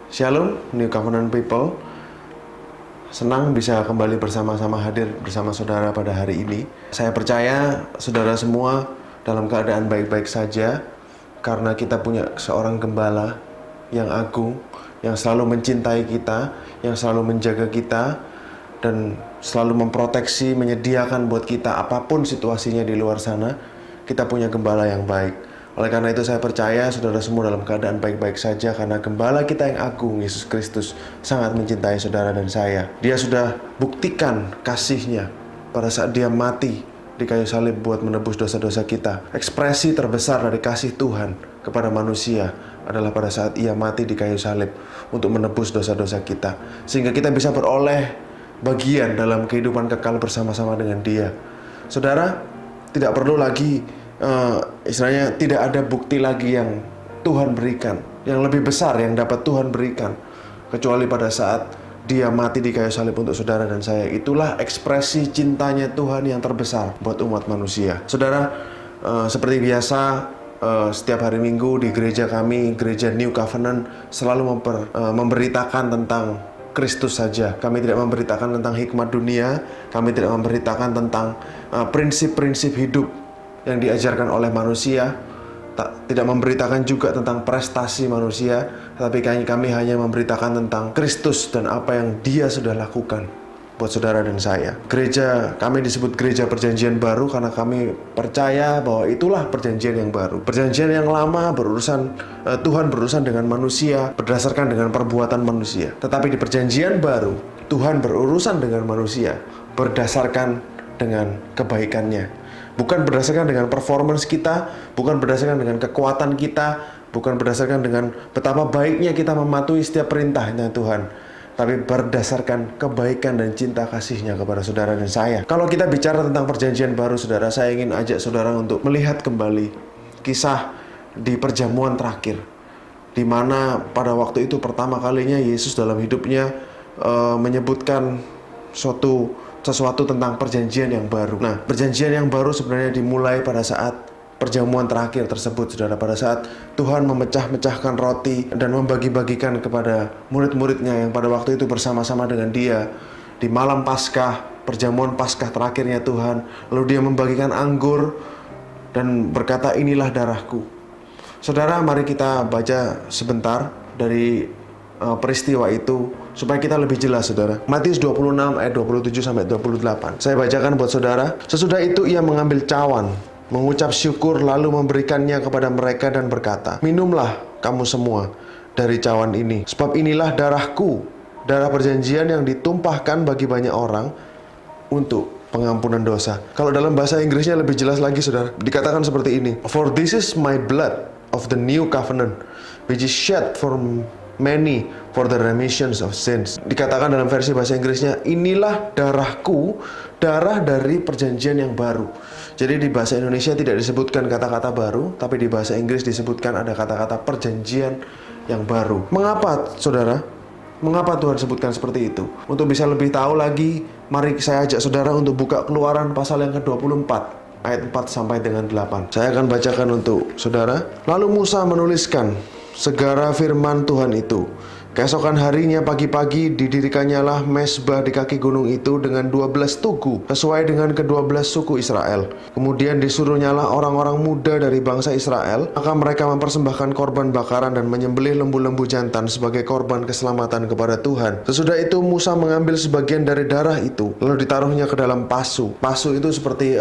Shalom, New Covenant People. Senang bisa kembali bersama-sama hadir bersama saudara pada hari ini. Saya percaya saudara semua dalam keadaan baik-baik saja, karena kita punya seorang gembala yang agung, yang selalu mencintai kita, yang selalu menjaga kita, dan selalu memproteksi, menyediakan buat kita apapun situasinya di luar sana. Kita punya gembala yang baik. Oleh karena itu saya percaya saudara semua dalam keadaan baik-baik saja, karena gembala kita yang agung, Yesus Kristus, sangat mencintai saudara dan saya. Dia sudah buktikan kasih-Nya pada saat Dia mati di kayu salib buat menebus dosa-dosa kita. Ekspresi terbesar dari kasih Tuhan kepada manusia adalah pada saat Ia mati di kayu salib untuk menebus dosa-dosa kita, sehingga kita bisa beroleh bagian dalam kehidupan kekal bersama-sama dengan Dia. Saudara, tidak perlu lagi istilahnya tidak ada bukti lagi yang Tuhan berikan, yang lebih besar yang dapat Tuhan berikan, kecuali pada saat Dia mati di kayu salib untuk saudara dan saya. Itulah ekspresi cintanya Tuhan yang terbesar buat umat manusia. Saudara, seperti biasa, setiap hari Minggu di gereja kami, gereja New Covenant, selalu memberitakan tentang Kristus saja. Kami tidak memberitakan tentang hikmat dunia, kami tidak memberitakan tentang prinsip-prinsip hidup yang diajarkan oleh manusia, tidak memberitakan juga tentang prestasi manusia, tetapi kami hanya memberitakan tentang Kristus dan apa yang Dia sudah lakukan buat saudara dan saya. Gereja kami disebut gereja perjanjian baru karena kami percaya bahwa itulah perjanjian yang baru. Perjanjian yang lama Tuhan berurusan dengan manusia berdasarkan dengan perbuatan manusia. Tetapi di perjanjian baru, Tuhan berurusan dengan manusia berdasarkan dengan kebaikan-Nya. Bukan berdasarkan dengan performance kita, bukan berdasarkan dengan kekuatan kita, bukan berdasarkan dengan betapa baiknya kita mematuhi setiap perintahnya Tuhan, tapi berdasarkan kebaikan dan cinta kasih-Nya kepada saudara dan saya. Kalau kita bicara tentang perjanjian baru, saudara, saya ingin ajak saudara untuk melihat kembali kisah di perjamuan terakhir, di mana pada waktu itu pertama kalinya Yesus dalam hidupnya menyebutkan sesuatu tentang perjanjian yang baru. Nah, perjanjian yang baru sebenarnya dimulai pada saat perjamuan terakhir tersebut, saudara. Pada saat Tuhan memecah-mecahkan roti dan membagi-bagikan kepada murid-muridnya yang pada waktu itu bersama-sama dengan Dia di malam Paskah, perjamuan Paskah terakhirnya Tuhan. Lalu Dia membagikan anggur dan berkata, "Inilah darahku." Saudara, mari kita baca sebentar dari peristiwa itu supaya kita lebih jelas, saudara. Matius 26 ayat 27 sampai 28. Saya bacakan buat saudara. Sesudah itu Ia mengambil cawan, mengucap syukur, lalu memberikannya kepada mereka dan berkata, "Minumlah kamu semua dari cawan ini, sebab inilah darahku, darah perjanjian yang ditumpahkan bagi banyak orang untuk pengampunan dosa." Kalau dalam bahasa Inggrisnya lebih jelas lagi, saudara. Dikatakan seperti ini, "For this is my blood of the new covenant, which is shed for many for the remissions of sins." Dikatakan dalam versi bahasa Inggrisnya, "Inilah darahku, darah dari perjanjian yang baru." Jadi di bahasa Indonesia tidak disebutkan kata-kata baru, tapi di bahasa Inggris disebutkan ada kata-kata perjanjian yang baru. Mengapa, saudara? Mengapa Tuhan sebutkan seperti itu? Untuk bisa lebih tahu lagi, mari saya ajak saudara untuk buka Keluaran pasal yang ke-24. Ayat 4 sampai dengan 8. Saya akan bacakan untuk saudara. Lalu Musa menuliskan segala firman Tuhan itu. Keesokan harinya pagi-pagi didirikannya lah mezbah di kaki gunung itu dengan 12 tugu sesuai dengan ke-12 suku Israel. Kemudian disuruhnyalah orang-orang muda dari bangsa Israel, maka mereka mempersembahkan korban bakaran dan menyembelih lembu-lembu jantan sebagai korban keselamatan kepada Tuhan. Sesudah itu Musa mengambil sebagian dari darah itu lalu ditaruhnya ke dalam pasu. Pasu itu seperti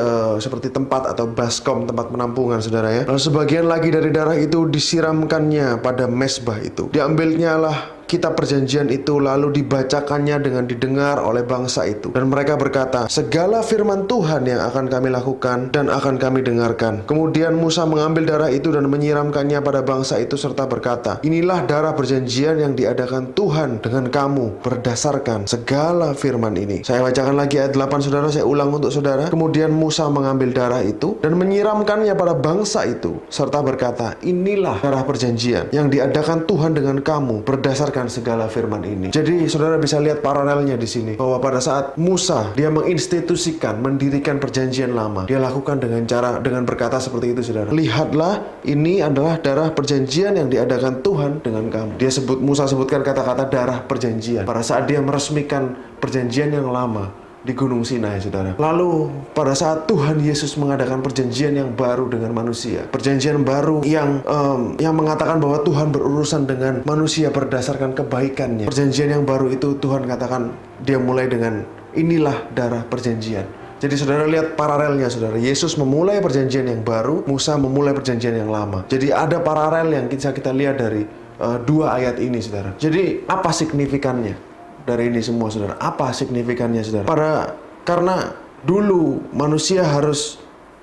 tempat atau baskom, tempat penampungan, saudara ya. Lalu sebagian lagi dari darah itu disiramkannya pada mezbah itu. Diambilnya lah kitab perjanjian itu lalu dibacakannya dengan didengar oleh bangsa itu. Dan mereka berkata, "Segala firman Tuhan yang akan kami lakukan dan akan kami dengarkan." Kemudian Musa mengambil darah itu dan menyiramkannya pada bangsa itu serta berkata, "Inilah darah perjanjian yang diadakan Tuhan dengan kamu berdasarkan segala firman ini." Saya bacakan lagi ayat 8, saudara. Saya ulang untuk saudara. Kemudian Musa mengambil darah itu dan menyiramkannya pada bangsa itu serta berkata, "Inilah darah perjanjian yang diadakan Tuhan dengan kamu berdasarkan berdasarkan segala firman ini. Jadi saudara bisa lihat paralelnya di sini, bahwa pada saat Musa dia menginstitusikan, mendirikan perjanjian lama, dia lakukan dengan berkata seperti itu, saudara. Lihatlah, ini adalah darah perjanjian yang diadakan Tuhan dengan kamu. Musa sebutkan kata-kata darah perjanjian pada saat dia meresmikan perjanjian yang lama di Gunung Sinai, saudara. Lalu pada saat Tuhan Yesus mengadakan perjanjian yang baru dengan manusia, perjanjian baru yang mengatakan bahwa Tuhan berurusan dengan manusia berdasarkan kebaikannya. Perjanjian yang baru itu Tuhan katakan dia mulai dengan inilah darah perjanjian. Jadi saudara lihat paralelnya, saudara. Yesus memulai perjanjian yang baru, Musa memulai perjanjian yang lama. Jadi ada paralel yang bisa kita lihat dari dua ayat ini, saudara. Jadi apa signifikannya dari ini semua, saudara? Apa signifikannya, saudara? Karena dulu manusia harus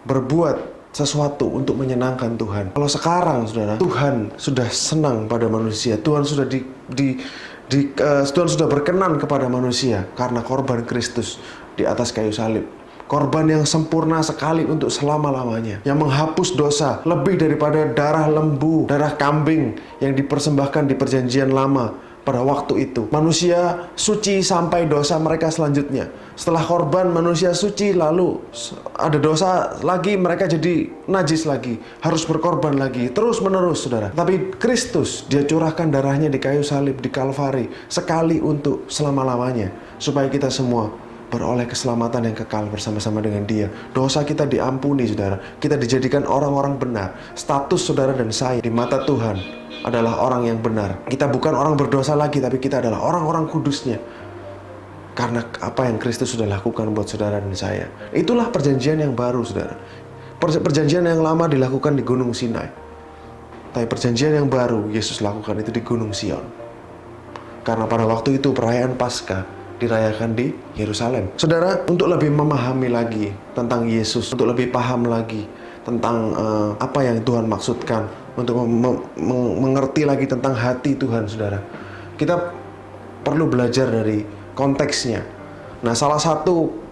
berbuat sesuatu untuk menyenangkan Tuhan. Kalau sekarang, saudara, Tuhan sudah senang pada manusia. Tuhan sudah Tuhan sudah berkenan kepada manusia karena korban Kristus di atas kayu salib. Korban yang sempurna sekali untuk selama-lamanya, yang menghapus dosa lebih daripada darah lembu, darah kambing yang dipersembahkan di perjanjian lama. Pada waktu itu manusia suci sampai dosa mereka selanjutnya. Setelah korban manusia suci, lalu ada dosa lagi, mereka jadi najis lagi, harus berkorban lagi, terus menerus, saudara. Tapi Kristus, dia curahkan darahnya di kayu salib, di Kalvari, sekali untuk selama-lamanya, supaya kita semua beroleh keselamatan yang kekal bersama-sama dengan dia. Dosa kita diampuni, saudara. Kita dijadikan orang-orang benar. Status saudara dan saya di mata Tuhan adalah orang yang benar. Kita bukan orang berdosa lagi, tapi kita adalah orang-orang kudusnya. Karena apa yang Kristus sudah lakukan buat saudara dan saya. Itulah perjanjian yang baru, saudara. Perjanjian yang lama dilakukan di Gunung Sinai. Tapi perjanjian yang baru Yesus lakukan itu di Gunung Sion. Karena pada waktu itu perayaan Paskah dirayakan di Yerusalem. Saudara, untuk lebih memahami lagi tentang Yesus, untuk lebih paham lagi tentang apa yang Tuhan maksudkan, untuk mengerti lagi tentang hati Tuhan, saudara, kita perlu belajar dari konteksnya. Nah, salah satu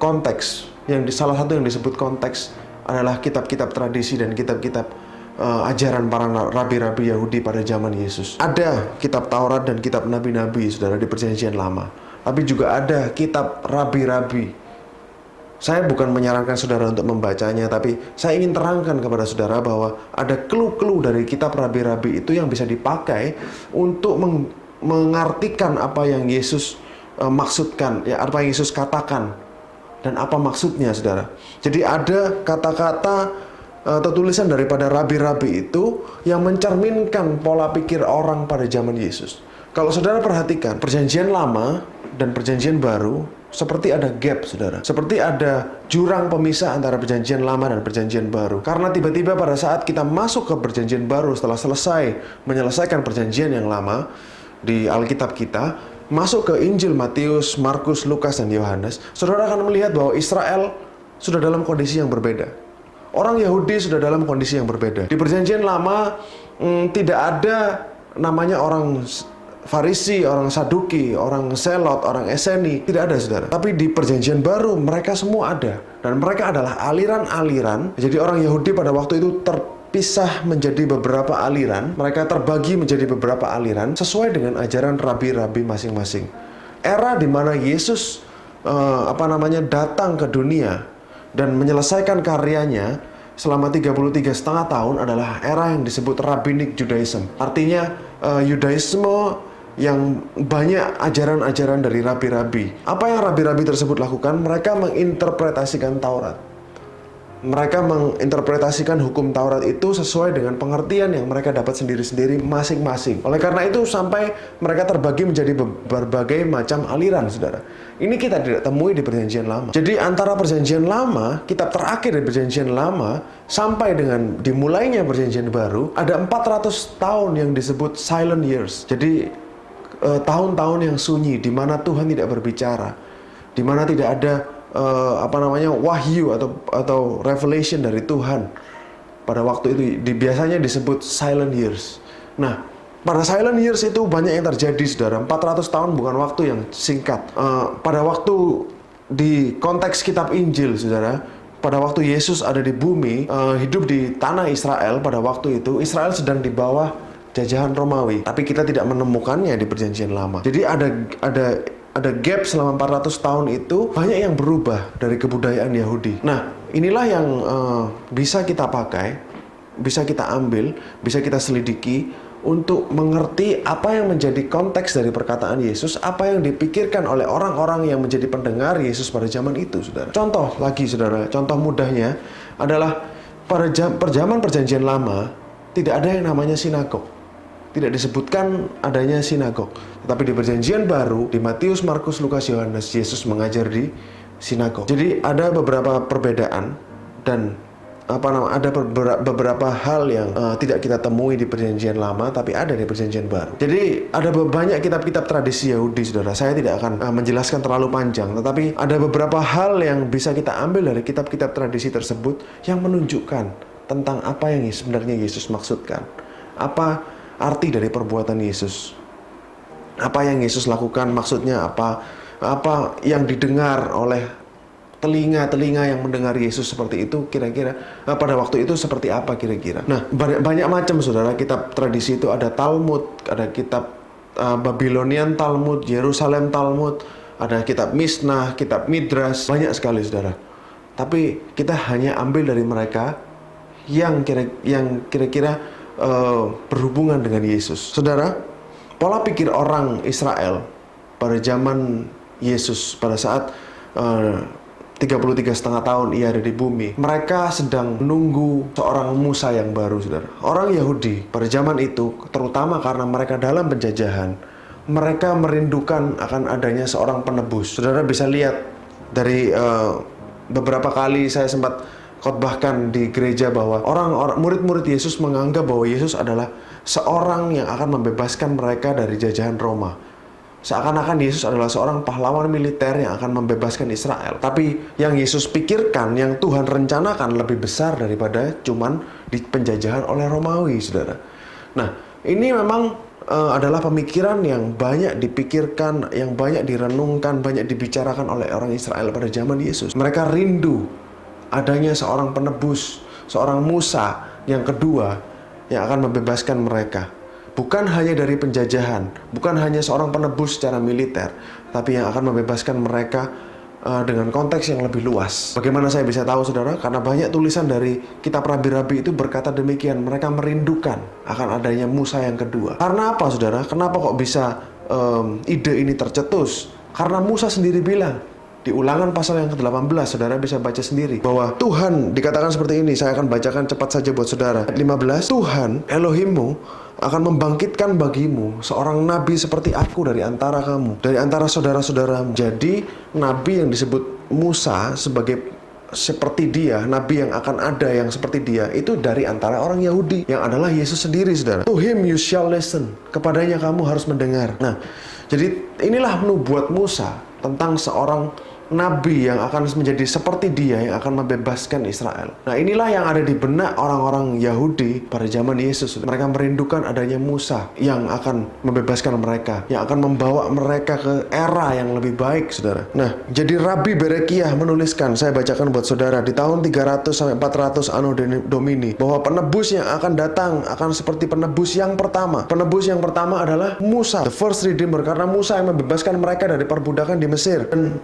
yang disebut konteks adalah kitab-kitab tradisi dan kitab-kitab ajaran para rabi-rabi Yahudi pada zaman Yesus. Ada kitab Taurat dan kitab nabi-nabi, saudara, di perjanjian lama. Tapi juga ada kitab rabi-rabi. Saya bukan menyarankan saudara untuk membacanya, tapi saya ingin terangkan kepada saudara bahwa ada clue-clue dari kitab rabi-rabi itu yang bisa dipakai untuk mengartikan apa yang Yesus maksudkan, ya, apa yang Yesus katakan dan apa maksudnya, saudara. Jadi ada kata-kata atau tulisan daripada rabi-rabi itu yang mencerminkan pola pikir orang pada zaman Yesus. Kalau saudara perhatikan, perjanjian lama dan perjanjian baru seperti ada gap, saudara. Seperti ada jurang pemisah antara perjanjian lama dan perjanjian baru. Karena tiba-tiba pada saat kita masuk ke perjanjian baru setelah menyelesaikan perjanjian yang lama di Alkitab kita, masuk ke Injil Matius, Markus, Lukas, dan Yohanes, saudara akan melihat bahwa Israel sudah dalam kondisi yang berbeda. Orang Yahudi sudah dalam kondisi yang berbeda. Di perjanjian lama tidak ada namanya orang Farisi, orang Saduki, orang Selot, orang Eseni, tidak ada, saudara. Tapi di perjanjian baru mereka semua ada. Dan mereka adalah aliran-aliran. Jadi orang Yahudi pada waktu itu terpisah menjadi beberapa aliran. Mereka terbagi menjadi beberapa aliran sesuai dengan ajaran rabi-rabi masing-masing. Era di mana Yesus datang ke dunia dan menyelesaikan karyanya selama 33,5 tahun adalah era yang disebut Rabbinic Judaism. Artinya Yudaisme yang banyak ajaran-ajaran dari rabi-rabi. Apa yang rabi-rabi tersebut lakukan? Mereka menginterpretasikan Taurat. Mereka menginterpretasikan hukum Taurat itu sesuai dengan pengertian yang mereka dapat sendiri-sendiri masing-masing. Oleh karena itu sampai mereka terbagi menjadi berbagai macam aliran, saudara. Ini kita tidak temui di perjanjian lama. Jadi antara perjanjian lama, kitab terakhir di perjanjian lama, sampai dengan dimulainya perjanjian baru, ada 400 tahun yang disebut silent years. Jadi tahun-tahun yang sunyi, di mana Tuhan tidak berbicara, di mana tidak ada wahyu atau revelation dari Tuhan. Pada waktu itu biasanya disebut silent years. Nah, pada silent years itu banyak yang terjadi, saudara. 400 tahun bukan waktu yang singkat. Pada waktu di konteks kitab Injil, saudara, pada waktu Yesus ada di bumi, hidup di tanah Israel, pada waktu itu Israel sedang di bawah jajahan Romawi, tapi kita tidak menemukannya di Perjanjian Lama. Jadi ada gap selama 400 tahun itu, banyak yang berubah dari kebudayaan Yahudi. Nah, inilah yang bisa kita pakai, bisa kita ambil, bisa kita selidiki untuk mengerti apa yang menjadi konteks dari perkataan Yesus, apa yang dipikirkan oleh orang-orang yang menjadi pendengar Yesus pada zaman itu, saudara. Contoh lagi, saudara, contoh mudahnya adalah pada zaman Perjanjian Lama tidak ada yang namanya sinagog. Tidak disebutkan adanya sinagog. Tetapi di Perjanjian Baru, di Matius, Markus, Lukas, Yohanes, Yesus mengajar di sinagog. Jadi ada beberapa perbedaan dan ada beberapa hal yang tidak kita temui di Perjanjian Lama, tapi ada di Perjanjian Baru. Jadi ada banyak kitab-kitab tradisi Yahudi, saudara. Saya tidak akan menjelaskan terlalu panjang, tetapi ada beberapa hal yang bisa kita ambil dari kitab-kitab tradisi tersebut yang menunjukkan tentang apa yang sebenarnya Yesus maksudkan. Apa arti dari perbuatan Yesus? Apa yang Yesus lakukan, maksudnya apa? Apa yang didengar oleh telinga yang mendengar Yesus seperti itu, kira-kira pada waktu itu seperti apa kira-kira. Nah, banyak macam, saudara, kitab tradisi itu. Ada Talmud, ada kitab Babylonian Talmud, Yerusalem Talmud, ada kitab Mishnah, kitab Midrash, banyak sekali, saudara. Tapi kita hanya ambil dari mereka yang kira-kira berhubungan dengan Yesus. Saudara, pola pikir orang Israel pada zaman Yesus, pada saat 33,5 tahun ia ada di bumi, mereka sedang menunggu seorang Musa yang baru, saudara. Orang Yahudi pada zaman itu, terutama karena mereka dalam penjajahan, mereka merindukan akan adanya seorang penebus. Saudara bisa lihat dari beberapa kali saya sempat khotbahkan di gereja bahwa murid-murid Yesus menganggap bahwa Yesus adalah seorang yang akan membebaskan mereka dari jajahan Roma. Seakan-akan Yesus adalah seorang pahlawan militer yang akan membebaskan Israel. Tapi yang Yesus pikirkan, yang Tuhan rencanakan lebih besar daripada cuman di penjajahan oleh Romawi, saudara. Nah, ini memang adalah pemikiran yang banyak dipikirkan, yang banyak direnungkan, banyak dibicarakan oleh orang Israel pada zaman Yesus. Mereka rindu adanya seorang penebus, seorang Musa yang kedua yang akan membebaskan mereka. Bukan hanya dari penjajahan, bukan hanya seorang penebus secara militer, tapi yang akan membebaskan mereka dengan konteks yang lebih luas. Bagaimana saya bisa tahu, saudara? Karena banyak tulisan dari kitab rabi-rabi itu berkata demikian. Mereka merindukan akan adanya Musa yang kedua. Karena apa, saudara? Kenapa kok bisa ide ini tercetus? Karena Musa sendiri bilang, di Ulangan pasal yang ke-18, saudara bisa baca sendiri, bahwa Tuhan dikatakan seperti ini. Saya akan bacakan cepat saja buat saudara. 15, Tuhan Elohimmu akan membangkitkan bagimu seorang nabi seperti aku dari antara kamu, dari antara saudara-saudaramu. Jadi nabi yang disebut Musa seperti dia, nabi yang akan ada yang seperti dia, itu dari antara orang Yahudi, yang adalah Yesus sendiri, saudara. To him you shall listen, kepadanya kamu harus mendengar. Nah, jadi inilah nubuat Musa tentang seorang nabi yang akan menjadi seperti dia, yang akan membebaskan Israel. Nah, inilah yang ada di benak orang-orang Yahudi pada zaman Yesus. Mereka merindukan adanya Musa yang akan membebaskan mereka, yang akan membawa mereka ke era yang lebih baik, saudara. Nah, jadi Rabi Berekiah menuliskan, saya bacakan buat saudara, di tahun 300 sampai 400 Anno Domini, bahwa penebus yang akan datang akan seperti penebus yang pertama. Penebus yang pertama adalah Musa, the first redeemer, karena Musa yang membebaskan mereka dari perbudakan di Mesir. Dan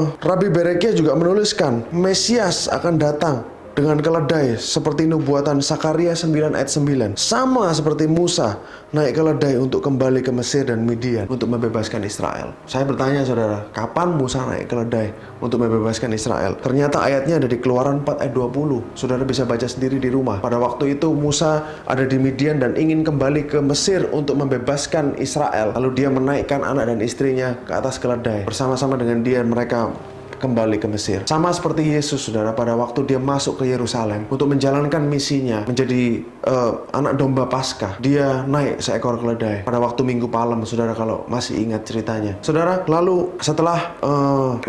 Rabi Berekiah juga menuliskan Mesias akan datang dengan keledai seperti nubuatan Sakaria 9 ayat 9. Sama seperti Musa naik keledai untuk kembali ke Mesir dan Midian untuk membebaskan Israel. Saya bertanya, saudara, kapan Musa naik keledai untuk membebaskan Israel? Ternyata ayatnya ada di Keluaran 4 ayat 20. Saudara bisa baca sendiri di rumah. Pada waktu itu Musa ada di Midian dan ingin kembali ke Mesir untuk membebaskan Israel. Lalu dia menaikkan anak dan istrinya ke atas keledai. Bersama-sama dengan dia mereka kembali ke Mesir. Sama seperti Yesus, saudara, pada waktu dia masuk ke Yerusalem untuk menjalankan misinya menjadi anak domba Paskah, dia naik seekor keledai pada waktu Minggu Palem, saudara, kalau masih ingat ceritanya. Saudara, lalu setelah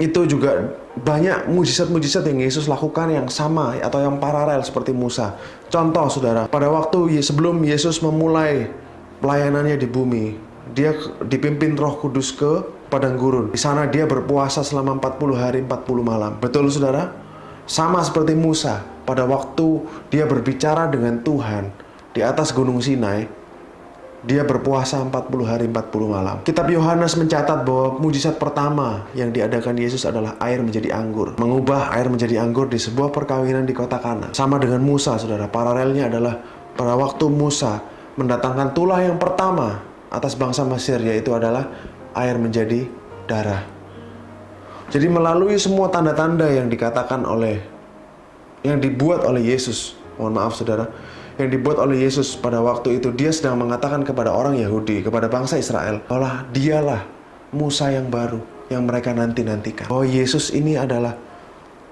itu juga banyak mujizat-mujizat yang Yesus lakukan yang sama atau yang paralel seperti Musa. Contoh, saudara, pada waktu sebelum Yesus memulai pelayanannya di bumi, dia dipimpin Roh Kudus ke padang gurun. Di sana dia berpuasa selama 40 hari 40 malam. Betul, saudara? Sama seperti Musa pada waktu dia berbicara dengan Tuhan di atas Gunung Sinai, Dia berpuasa 40 hari 40 malam. Kitab Yohanes mencatat bahwa mujizat pertama yang diadakan Yesus adalah air menjadi anggur. Mengubah air menjadi anggur di sebuah perkawinan di kota Kana. Sama dengan Musa, saudara. Paralelnya adalah pada waktu Musa mendatangkan tulah yang pertama atas bangsa Mesir, yaitu adalah air menjadi darah. Jadi melalui semua tanda-tanda yang dibuat oleh Yesus, mohon maaf saudara, yang dibuat oleh Yesus pada waktu itu, dia sedang mengatakan kepada orang Yahudi, kepada bangsa Israel, bahwa dialah Musa yang baru yang mereka nanti-nantikan. Bahwa Yesus ini adalah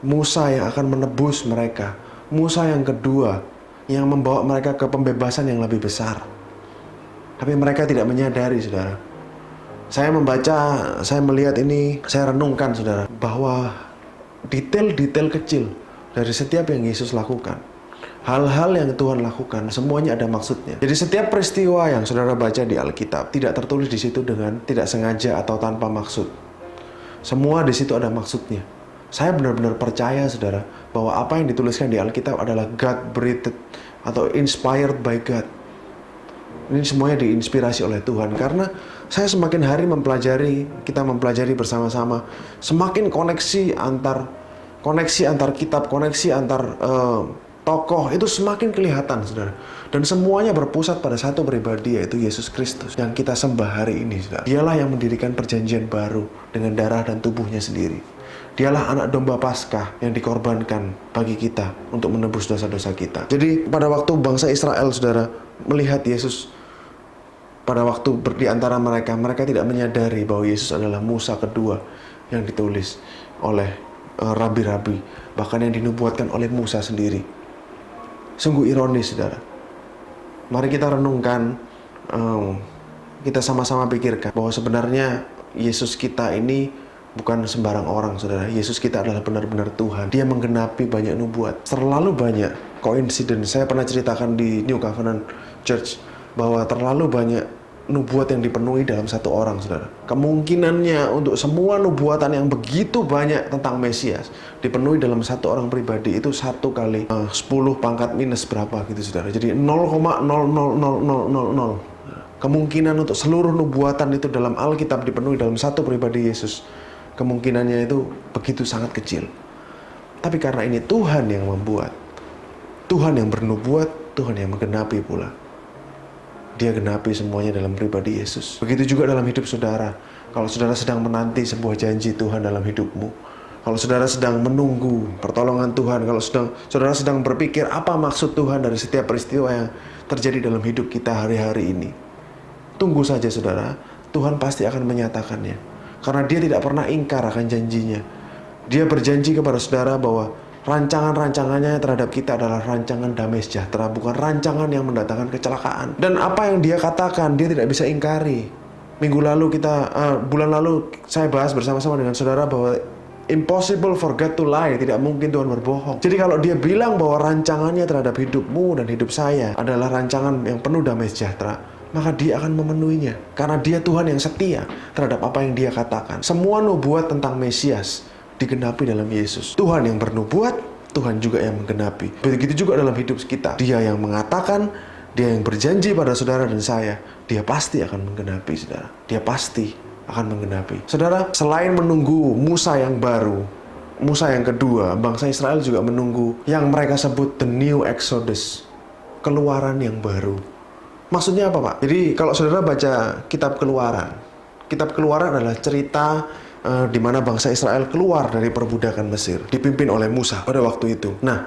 Musa yang akan menebus mereka, Musa yang kedua yang membawa mereka ke pembebasan yang lebih besar. Tapi mereka tidak menyadari, saudara. Saya melihat ini, saya renungkan, saudara, bahwa detail-detail kecil dari setiap yang Yesus lakukan, hal-hal yang Tuhan lakukan, semuanya ada maksudnya. Jadi setiap peristiwa yang saudara baca di Alkitab tidak tertulis di situ dengan tidak sengaja atau tanpa maksud. Semua di situ ada maksudnya. Saya benar-benar percaya, saudara, bahwa apa yang dituliskan di Alkitab adalah God-breathed atau inspired by God. Ini semuanya diinspirasi oleh Tuhan. Karena saya semakin hari kita mempelajari bersama-sama, semakin koneksi antar kitab, koneksi antar tokoh itu semakin kelihatan, saudara. Dan semuanya berpusat pada satu pribadi, yaitu Yesus Kristus yang kita sembah hari ini, saudara. Dialah yang mendirikan perjanjian baru dengan darah dan tubuhnya sendiri. Dialah anak domba Paskah yang dikorbankan bagi kita untuk menebus dosa-dosa kita. Jadi pada waktu bangsa Israel, saudara, melihat Yesus, pada waktu di antara mereka tidak menyadari bahwa Yesus adalah Musa kedua yang ditulis oleh rabi-rabi, bahkan yang dinubuatkan oleh Musa sendiri. Sungguh ironis, saudara. Mari kita renungkan, kita sama-sama pikirkan bahwa sebenarnya Yesus kita ini bukan sembarang orang, saudara. Yesus kita adalah benar-benar Tuhan. Dia menggenapi banyak nubuat. Terlalu banyak coincidence. Saya pernah ceritakan di New Covenant Church bahwa terlalu banyak nubuat yang dipenuhi dalam satu orang, saudara. Kemungkinannya untuk semua nubuatan yang begitu banyak tentang Mesias dipenuhi dalam satu orang pribadi itu 1 kali 10 pangkat minus berapa gitu, saudara. Jadi 0,00000. Kemungkinan untuk seluruh nubuatan itu dalam Alkitab dipenuhi dalam satu pribadi Yesus, kemungkinannya itu begitu sangat kecil. Tapi karena ini Tuhan yang membuat, Tuhan yang bernubuat, Tuhan yang menggenapi pula. Dia genapi semuanya dalam pribadi Yesus. Begitu juga dalam hidup saudara. Kalau saudara sedang menanti sebuah janji Tuhan dalam hidupmu, kalau saudara sedang menunggu pertolongan Tuhan, kalau saudara sedang berpikir apa maksud Tuhan dari setiap peristiwa yang terjadi dalam hidup kita hari-hari ini, tunggu saja, saudara. Tuhan pasti akan menyatakannya. Karena dia tidak pernah ingkar akan janjinya. Dia berjanji kepada saudara bahwa rancangan-rancangannya terhadap kita adalah rancangan damai sejahtera, bukan rancangan yang mendatangkan kecelakaan. Dan apa yang dia katakan, dia tidak bisa ingkari. Bulan lalu saya bahas bersama-sama dengan saudara bahwa impossible for God to lie, tidak mungkin Tuhan berbohong. Jadi kalau dia bilang bahwa rancangannya terhadap hidupmu dan hidup saya adalah rancangan yang penuh damai sejahtera, maka dia akan memenuhinya. Karena dia Tuhan yang setia terhadap apa yang dia katakan. Semua nubuat tentang Mesias digenapi dalam Yesus. Tuhan yang bernubuat, Tuhan juga yang menggenapi. Begitu juga dalam hidup kita. Dia yang mengatakan, dia yang berjanji pada saudara dan saya, dia pasti akan menggenapi, saudara. Dia pasti akan menggenapi. Saudara, selain menunggu Musa yang baru, Musa yang kedua, bangsa Israel juga menunggu yang mereka sebut the new Exodus, keluaran yang baru. Maksudnya apa, Pak? Jadi kalau saudara baca kitab Keluaran adalah cerita di mana bangsa Israel keluar dari perbudakan Mesir, dipimpin oleh Musa pada waktu itu. Nah,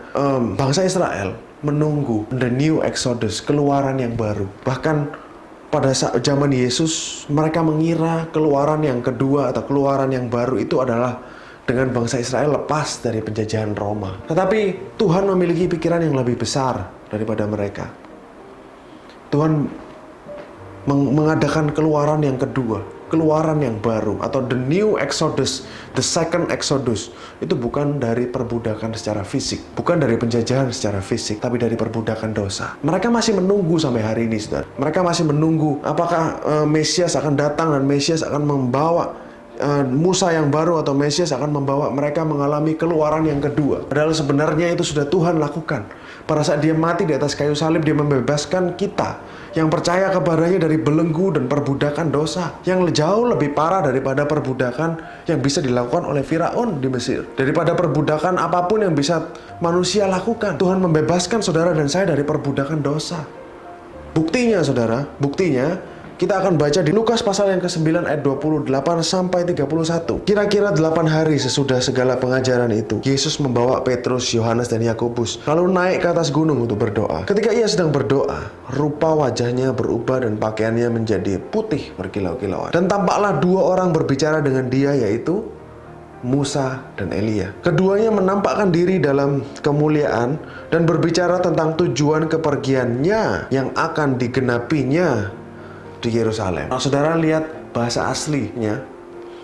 bangsa Israel menunggu the new Exodus, keluaran yang baru. Bahkan pada saat zaman Yesus, mereka mengira keluaran yang kedua atau keluaran yang baru itu adalah dengan bangsa Israel lepas dari penjajahan Roma. Tetapi Tuhan memiliki pikiran yang lebih besar daripada mereka. Tuhan mengadakan keluaran yang kedua, keluaran yang baru, atau the new Exodus, the second Exodus. Itu bukan dari perbudakan secara fisik, bukan dari penjajahan secara fisik, tapi dari perbudakan dosa. Mereka masih menunggu sampai hari ini, saudara. Mereka masih menunggu apakah Mesias akan datang dan Mesias akan membawa Musa yang baru atau Mesias akan membawa mereka mengalami keluaran yang kedua. Padahal sebenarnya itu sudah Tuhan lakukan. Pada saat dia mati di atas kayu salib, dia membebaskan kita yang percaya kepadanya dari belenggu dan perbudakan dosa yang jauh lebih parah daripada perbudakan yang bisa dilakukan oleh Firaun di Mesir. Daripada perbudakan apapun yang bisa manusia lakukan, Tuhan membebaskan saudara dan saya dari perbudakan dosa. Buktinya saudara, kita akan baca di Lukas pasal yang ke-9 ayat 28 sampai 31. Kira-kira 8 hari sesudah segala pengajaran itu, Yesus membawa Petrus, Yohanes, dan Yakobus lalu naik ke atas gunung untuk berdoa. Ketika ia sedang berdoa, rupa wajahnya berubah dan pakaiannya menjadi putih berkilau-kilauan. Dan tampaklah 2 orang berbicara dengan dia, yaitu Musa dan Elia. Keduanya menampakkan diri dalam kemuliaan dan berbicara tentang tujuan kepergiannya yang akan digenapinya di Yerusalem. Nah, saudara lihat bahasa aslinya,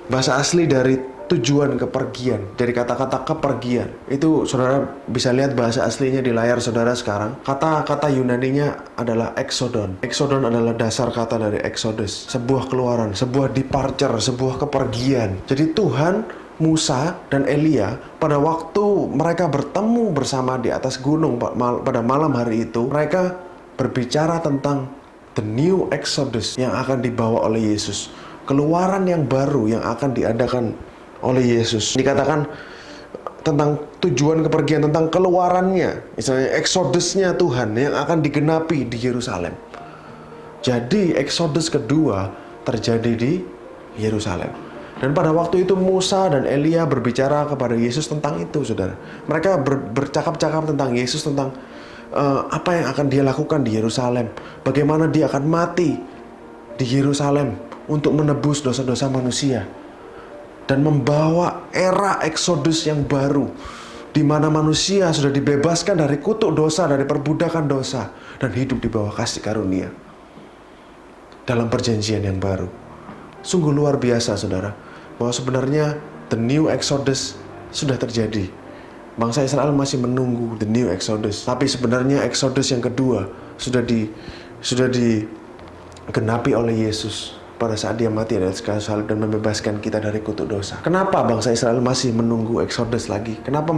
bahasa asli dari tujuan kepergian, dari kata-kata kepergian. Itu saudara bisa lihat bahasa aslinya di layar saudara sekarang. Kata-kata Yunaninya adalah exodon. Exodon adalah dasar kata dari exodus, sebuah keluaran, sebuah departure, sebuah kepergian. Jadi Tuhan, Musa, dan Elia pada waktu mereka bertemu bersama di atas gunung pada malam hari itu, mereka berbicara tentang the new exodus yang akan dibawa oleh Yesus. Keluaran yang baru yang akan diadakan oleh Yesus. Dikatakan tentang tujuan kepergian, tentang keluarannya. Misalnya exodusnya Tuhan yang akan digenapi di Yerusalem. Jadi exodus kedua terjadi di Yerusalem. Dan pada waktu itu Musa dan Elia berbicara kepada Yesus tentang itu, saudara. Mereka bercakap-cakap tentang Yesus, tentang apa yang akan dia lakukan di Yerusalem, bagaimana dia akan mati di Yerusalem untuk menebus dosa-dosa manusia dan membawa era Exodus yang baru, di mana manusia sudah dibebaskan dari kutuk dosa, dari perbudakan dosa, dan hidup di bawah kasih karunia dalam perjanjian yang baru. Sungguh luar biasa, saudara, bahwa sebenarnya the new Exodus sudah terjadi. Bangsa Israel masih menunggu the new Exodus. Tapi sebenarnya Exodus yang kedua sudah digenapi oleh Yesus pada saat dia mati di atas kayu salib dan membebaskan kita dari kutuk dosa. Kenapa bangsa Israel masih menunggu Exodus lagi? Kenapa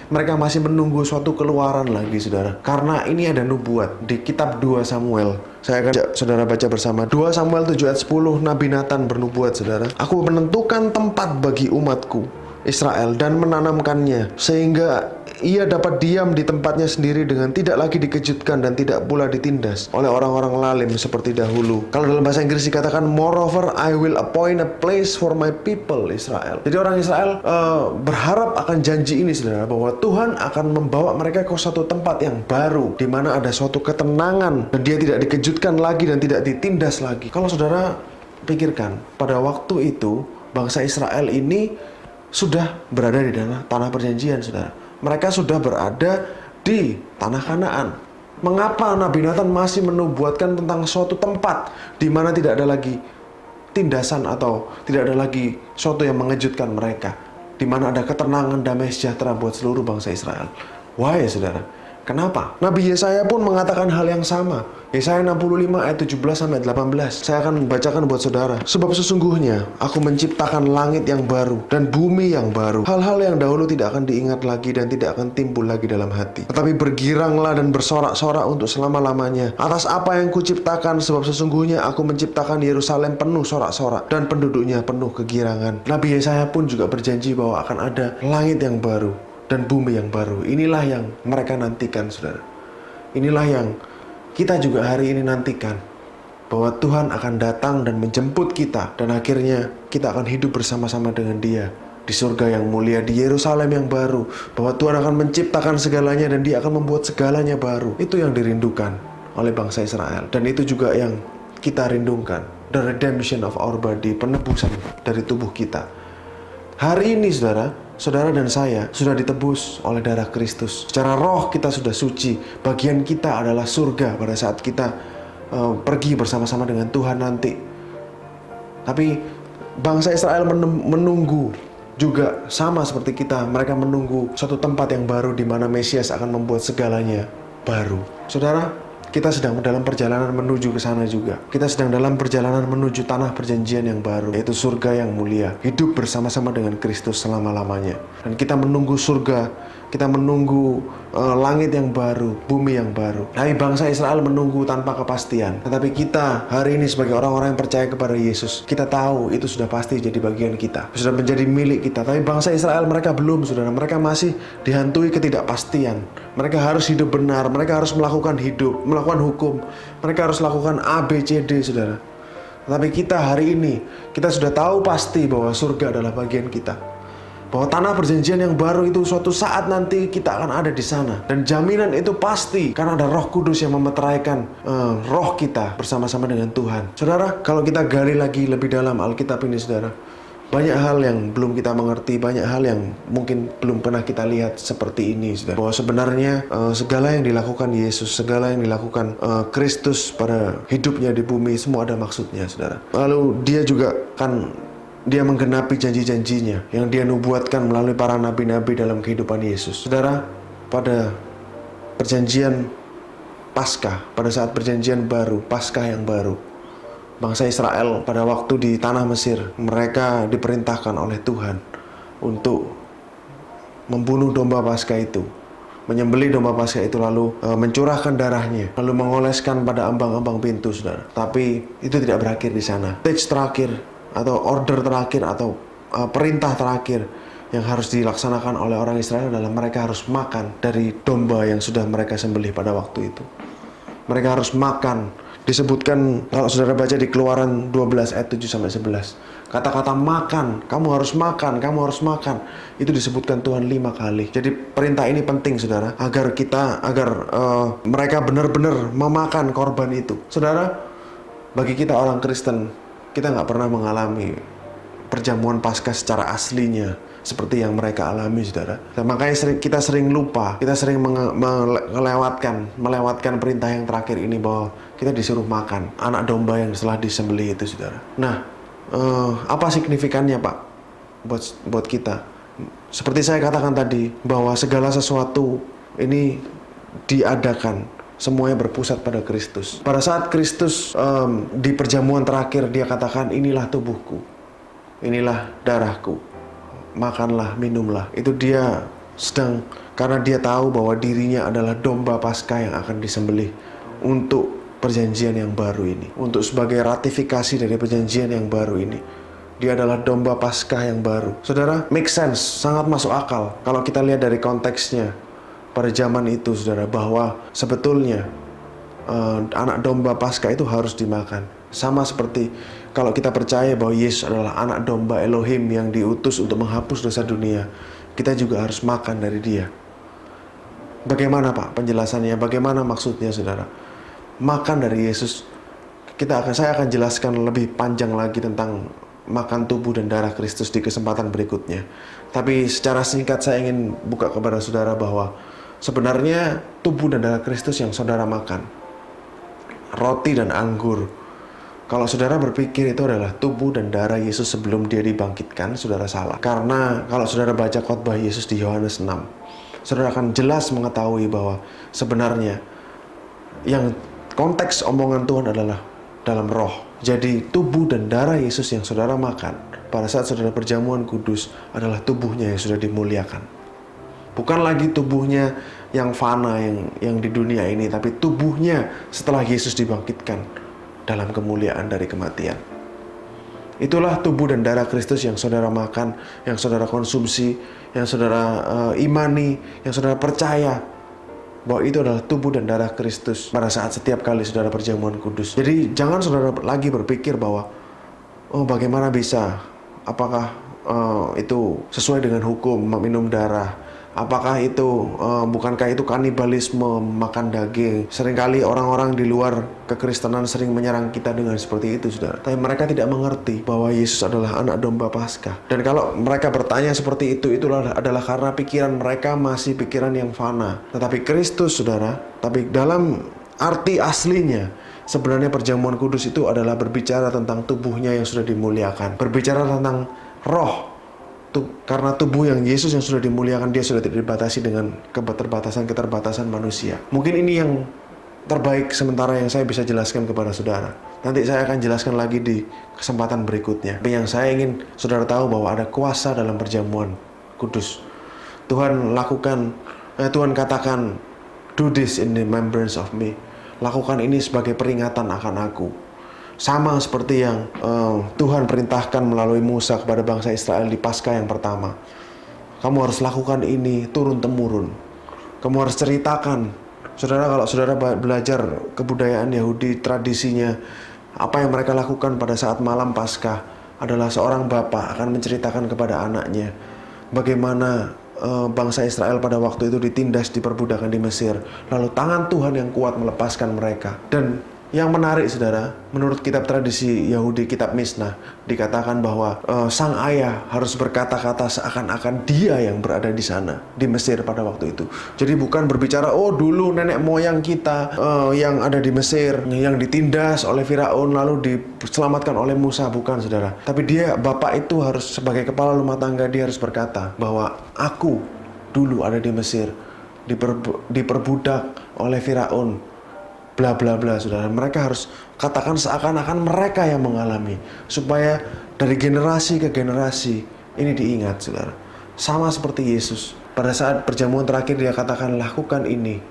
mereka masih menunggu suatu keluaran lagi, saudara? Karena ini ada nubuat di kitab 2 Samuel. Saya akan saudara baca bersama 2 Samuel 7 ayat 10. Nabi Nathan bernubuat, saudara. Aku menentukan tempat bagi umatku Israel dan menanamkannya sehingga ia dapat diam di tempatnya sendiri dengan tidak lagi dikejutkan dan tidak pula ditindas oleh orang-orang lalim seperti dahulu. Kalau dalam bahasa Inggris dikatakan, moreover I will appoint a place for my people Israel. Jadi orang Israel berharap akan janji ini, saudara, bahwa Tuhan akan membawa mereka ke suatu tempat yang baru, di mana ada suatu ketenangan dan dia tidak dikejutkan lagi dan tidak ditindas lagi. Kalau saudara pikirkan, pada waktu itu bangsa Israel ini sudah berada di tanah perjanjian, saudara. Mereka sudah berada di tanah Kanaan. Mengapa Nabi Nathan masih menubuatkan tentang suatu tempat di mana tidak ada lagi tindasan atau tidak ada lagi suatu yang mengejutkan mereka, di mana ada ketenangan, damai sejahtera buat seluruh bangsa Israel? Why, saudara? Kenapa? Nabi Yesaya pun mengatakan hal yang sama. Yesaya 65 ayat 17 sampai 18. Saya akan membacakan buat saudara. Sebab sesungguhnya aku menciptakan langit yang baru dan bumi yang baru. Hal-hal yang dahulu tidak akan diingat lagi dan tidak akan timbul lagi dalam hati. Tetapi bergiranglah dan bersorak-sorak untuk selama-lamanya atas apa yang kuciptakan, sebab sesungguhnya aku menciptakan Yerusalem penuh sorak-sorak dan penduduknya penuh kegirangan. Nabi Yesaya pun juga berjanji bahwa akan ada langit yang baru dan bumi yang baru. Inilah yang mereka nantikan, saudara. Inilah yang kita juga hari ini nantikan, bahwa Tuhan akan datang dan menjemput kita, dan akhirnya kita akan hidup bersama-sama dengan Dia di surga yang mulia, di Yerusalem yang baru, bahwa Tuhan akan menciptakan segalanya dan Dia akan membuat segalanya baru. Itu yang dirindukan oleh bangsa Israel, dan itu juga yang kita rindukan, the redemption of our body, penebusan dari tubuh kita. Hari ini, saudara dan saya sudah ditebus oleh darah Kristus. Secara roh kita sudah suci. Bagian kita adalah surga pada saat kita pergi bersama-sama dengan Tuhan nanti. Tapi bangsa Israel menunggu juga sama seperti kita. Mereka menunggu suatu tempat yang baru di mana Mesias akan membuat segalanya baru. Saudara, kita sedang dalam perjalanan menuju ke sana juga. Kita sedang dalam perjalanan menuju tanah perjanjian yang baru, yaitu surga yang mulia. Hidup bersama-sama dengan Kristus selama-lamanya. Dan kita menunggu surga, kita menunggu langit yang baru, bumi yang baru. Hai bangsa Israel menunggu tanpa kepastian. Tetapi kita hari ini sebagai orang-orang yang percaya kepada Yesus, kita tahu itu sudah pasti jadi bagian kita. Sudah menjadi milik kita. Tapi bangsa Israel mereka belum, saudara. Mereka masih dihantui ketidakpastian. Mereka harus hidup benar. Mereka harus melakukan hidup, melakukan hukum. Mereka harus lakukan A, B, C, D, saudara. Tetapi kita hari ini, kita sudah tahu pasti bahwa surga adalah bagian kita. Bahwa tanah perjanjian yang baru itu suatu saat nanti kita akan ada di sana. Dan jaminan itu pasti karena ada Roh Kudus yang memeteraikan roh kita bersama-sama dengan Tuhan. Saudara, kalau kita gali lagi lebih dalam Alkitab ini, saudara, banyak hal yang belum kita mengerti, banyak hal yang mungkin belum pernah kita lihat seperti ini, saudara. Bahwa sebenarnya segala yang dilakukan Yesus, segala yang dilakukan Kristus pada hidupnya di bumi, semua ada maksudnya, saudara. Lalu dia juga dia menggenapi janji-janjinya yang dia nubuatkan melalui para nabi-nabi dalam kehidupan Yesus. Saudara, pada perjanjian Paskah, pada saat perjanjian baru, Paskah yang baru, bangsa Israel pada waktu di tanah Mesir, mereka diperintahkan oleh Tuhan untuk membunuh domba Paskah itu, menyembelih domba Paskah itu, lalu mencurahkan darahnya, lalu mengoleskan pada ambang-ambang pintu, saudara. Tapi itu tidak berakhir di sana. Stage terakhir atau order terakhir atau perintah terakhir yang harus dilaksanakan oleh orang Israel adalah mereka harus makan dari domba yang sudah mereka sembelih pada waktu itu. Mereka harus makan. Disebutkan kalau saudara baca di Keluaran 12 ayat 7-11. Kata-kata makan, kamu harus makan, kamu harus makan. Itu disebutkan Tuhan 5 kali. Jadi perintah ini penting, saudara, agar mereka benar-benar memakan korban itu. Saudara, bagi kita orang Kristen, kita nggak pernah mengalami perjamuan Paskah secara aslinya seperti yang mereka alami, saudara. Dan makanya kita sering lupa, kita sering melewatkan perintah yang terakhir ini, bahwa kita disuruh makan anak domba yang telah disembelih itu, saudara. Nah, apa signifikannya, Pak, buat kita? Seperti saya katakan tadi, bahwa segala sesuatu ini diadakan, semuanya berpusat pada Kristus. Pada saat Kristus di perjamuan terakhir, dia katakan, inilah tubuhku, inilah darahku, makanlah, minumlah. Itu dia karena dia tahu bahwa dirinya adalah domba Paskah yang akan disembelih untuk perjanjian yang baru ini, untuk sebagai ratifikasi dari perjanjian yang baru ini. Dia adalah domba Paskah yang baru. Saudara, make sense, sangat masuk akal kalau kita lihat dari konteksnya pada zaman itu, saudara, bahwa sebetulnya anak domba Paskah itu harus dimakan. Sama seperti kalau kita percaya bahwa Yesus adalah anak domba Elohim yang diutus untuk menghapus dosa dunia, kita juga harus makan dari dia. Bagaimana, Pak, penjelasannya? Bagaimana maksudnya, saudara? Makan dari Yesus, saya akan jelaskan lebih panjang lagi tentang makan tubuh dan darah Kristus di kesempatan berikutnya. Tapi secara singkat saya ingin buka kepada saudara bahwa sebenarnya tubuh dan darah Kristus yang saudara makan, roti dan anggur, kalau saudara berpikir itu adalah tubuh dan darah Yesus sebelum dia dibangkitkan, saudara salah. Karena kalau saudara baca khotbah Yesus di Yohanes 6, saudara akan jelas mengetahui bahwa sebenarnya yang konteks omongan Tuhan adalah dalam roh. Jadi tubuh dan darah Yesus yang saudara makan pada saat saudara perjamuan kudus adalah tubuhnya yang sudah dimuliakan. Bukan lagi tubuhnya yang fana, yang di dunia ini, tapi tubuhnya setelah Yesus dibangkitkan dalam kemuliaan dari kematian. Itulah tubuh dan darah Kristus yang saudara makan, yang saudara konsumsi, yang saudara imani, yang saudara percaya bahwa itu adalah tubuh dan darah Kristus pada saat setiap kali saudara perjamuan kudus. Jadi jangan saudara lagi berpikir bahwa bagaimana bisa, apakah itu sesuai dengan hukum minum darah, apakah itu bukankah itu kanibalisme, makan daging. Seringkali orang-orang di luar kekristenan sering menyerang kita dengan seperti itu, saudara. Tapi mereka tidak mengerti bahwa Yesus adalah anak domba Paskah. Dan kalau mereka bertanya seperti itu, itulah adalah karena pikiran mereka masih pikiran yang fana. Tetapi Kristus, saudara, tapi dalam arti aslinya, sebenarnya perjamuan kudus itu adalah berbicara tentang tubuhnya yang sudah dimuliakan, berbicara tentang roh. Karena tubuh yang Yesus yang sudah dimuliakan, dia sudah tidak dibatasi dengan keterbatasan manusia. Mungkin ini yang terbaik sementara yang saya bisa jelaskan kepada saudara. Nanti saya akan jelaskan lagi di kesempatan berikutnya. Tapi yang saya ingin saudara tahu bahwa ada kuasa dalam perjamuan kudus. Tuhan katakan, do this in the remembrance of me. Lakukan ini sebagai peringatan akan aku. Sama seperti yang Tuhan perintahkan melalui Musa kepada bangsa Israel di Paskah yang pertama. Kamu harus lakukan ini turun-temurun. Kamu harus ceritakan. Saudara, kalau saudara belajar kebudayaan Yahudi, tradisinya, apa yang mereka lakukan pada saat malam Paskah adalah seorang bapak akan menceritakan kepada anaknya bagaimana bangsa Israel pada waktu itu ditindas, diperbudakan di Mesir. Lalu tangan Tuhan yang kuat melepaskan mereka. Dan yang menarik saudara, menurut kitab tradisi Yahudi, kitab Mishnah, dikatakan bahwa sang ayah harus berkata-kata seakan-akan dia yang berada di sana, di Mesir pada waktu itu. Jadi bukan berbicara, oh dulu nenek moyang kita yang ada di Mesir, yang ditindas oleh Firaun lalu diselamatkan oleh Musa, bukan saudara. Tapi dia, bapak itu harus sebagai kepala rumah tangga, dia harus berkata bahwa aku dulu ada di Mesir, diperbudak oleh Firaun, bla bla bla saudara. Mereka harus katakan seakan-akan mereka yang mengalami, supaya dari generasi ke generasi ini diingat saudara. Sama seperti Yesus pada saat perjamuan terakhir, dia katakan lakukan ini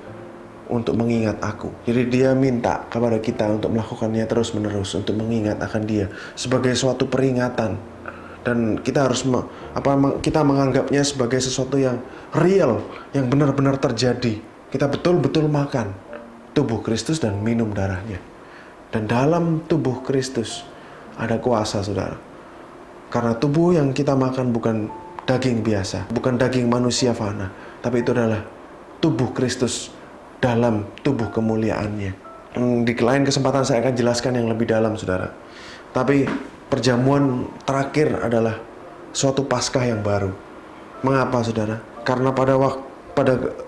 untuk mengingat aku. Jadi dia minta kepada kita untuk melakukannya terus menerus, untuk mengingat akan dia sebagai suatu peringatan. Dan kita harus kita menganggapnya sebagai sesuatu yang real, yang benar-benar terjadi. Kita betul-betul makan tubuh Kristus dan minum darahnya. Dan dalam tubuh Kristus ada kuasa saudara. Karena tubuh yang kita makan bukan daging biasa, bukan daging manusia fana, tapi itu adalah tubuh Kristus dalam tubuh kemuliaannya. Di lain kesempatan saya akan jelaskan yang lebih dalam saudara. Tapi perjamuan terakhir adalah suatu Paskah yang baru. Mengapa saudara? Karena pada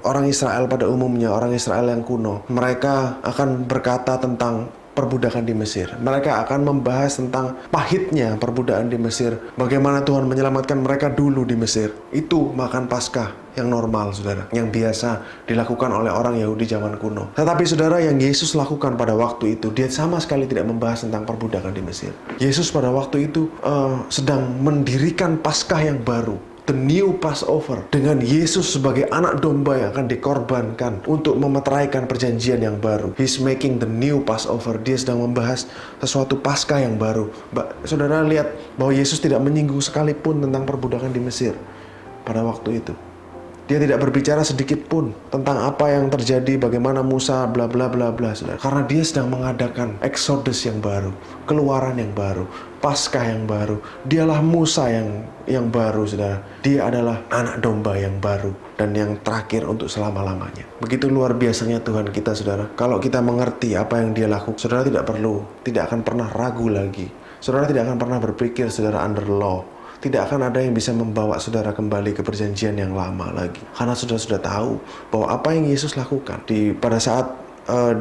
orang Israel pada umumnya, orang Israel yang kuno, mereka akan berkata tentang perbudakan di Mesir. Mereka akan membahas tentang pahitnya perbudakan di Mesir. Bagaimana Tuhan menyelamatkan mereka dulu di Mesir. Itu makan Paskah yang normal, saudara. Yang biasa dilakukan oleh orang Yahudi zaman kuno. Tetapi saudara, yang Yesus lakukan pada waktu itu, dia sama sekali tidak membahas tentang perbudakan di Mesir. Yesus pada waktu itu sedang mendirikan Paskah yang baru. The new Passover, dengan Yesus sebagai anak domba yang akan dikorbankan untuk memeteraikan perjanjian yang baru. He's making the new Passover. Dia sedang membahas sesuatu Paskah yang baru. Saudara lihat bahwa Yesus tidak menyinggung sekalipun tentang perbudakan di Mesir pada waktu itu. Dia tidak berbicara sedikit pun tentang apa yang terjadi, bagaimana Musa, bla bla bla bla, saudara. Karena dia sedang mengadakan Exodus yang baru, keluaran yang baru, Paskah yang baru. Dialah Musa yang baru, saudara. Dia adalah anak domba yang baru dan yang terakhir untuk selama-lamanya. Begitu luar biasanya Tuhan kita, saudara. Kalau kita mengerti apa yang dia lakukan, saudara tidak akan pernah ragu lagi. Saudara tidak akan pernah berpikir saudara under law. Tidak akan ada yang bisa membawa saudara kembali ke perjanjian yang lama lagi. Karena saudara sudah tahu bahwa apa yang Yesus lakukan pada saat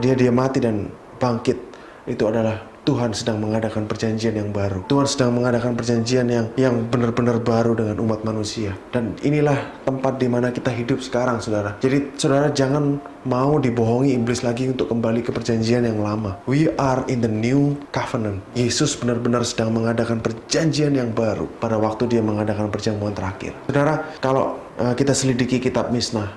dia mati dan bangkit, itu adalah Tuhan sedang mengadakan perjanjian yang baru. Tuhan sedang mengadakan perjanjian yang benar-benar baru dengan umat manusia. Dan inilah tempat di mana kita hidup sekarang, saudara. Jadi saudara jangan mau dibohongi iblis lagi untuk kembali ke perjanjian yang lama. We are in the new covenant. Yesus benar-benar sedang mengadakan perjanjian yang baru pada waktu dia mengadakan perjamuan terakhir. Saudara, kalau kita selidiki kitab Mishnah,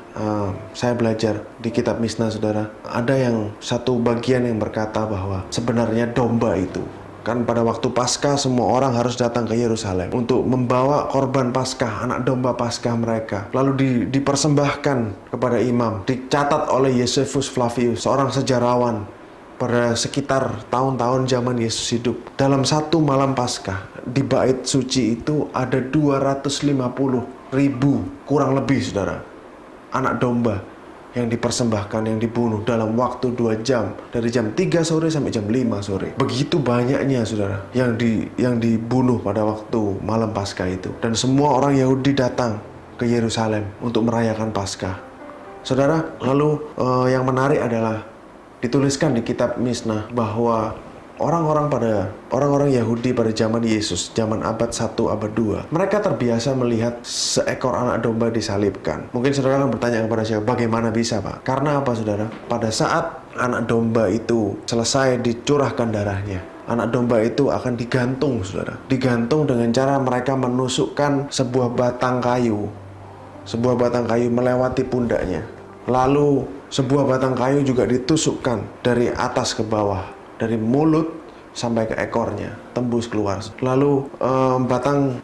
saya belajar di kitab Mishnah, saudara, ada satu bagian yang berkata bahwa sebenarnya domba itu, kan pada waktu Paskah semua orang harus datang ke Yerusalem untuk membawa korban Paskah, anak domba Paskah mereka. Lalu dipersembahkan kepada imam. Dicatat oleh Josephus Flavius, seorang sejarawan pada sekitar tahun-tahun zaman Yesus hidup. Dalam satu malam Paskah, di bait suci itu ada 250.000 kurang lebih, saudara, anak domba yang dipersembahkan, yang dibunuh dalam waktu 2 jam. Dari jam 3 sore sampai jam 5 sore. Begitu banyaknya, saudara, yang dibunuh pada waktu malam Paskah itu. Dan semua orang Yahudi datang ke Yerusalem untuk merayakan Paskah. Saudara, lalu yang menarik adalah dituliskan di kitab Mishnah bahwa orang-orang Yahudi pada zaman Yesus, zaman abad 1, abad 2, mereka terbiasa melihat seekor anak domba disalibkan. Mungkin saudara akan bertanya kepada saya, bagaimana bisa, Pak? Karena apa, saudara? Pada saat anak domba itu selesai dicurahkan darahnya, anak domba itu akan digantung, saudara. Digantung dengan cara mereka menusukkan sebuah batang kayu melewati pundaknya. Lalu sebuah batang kayu juga ditusukkan dari atas ke bawah, dari mulut sampai ke ekornya, tembus keluar. Lalu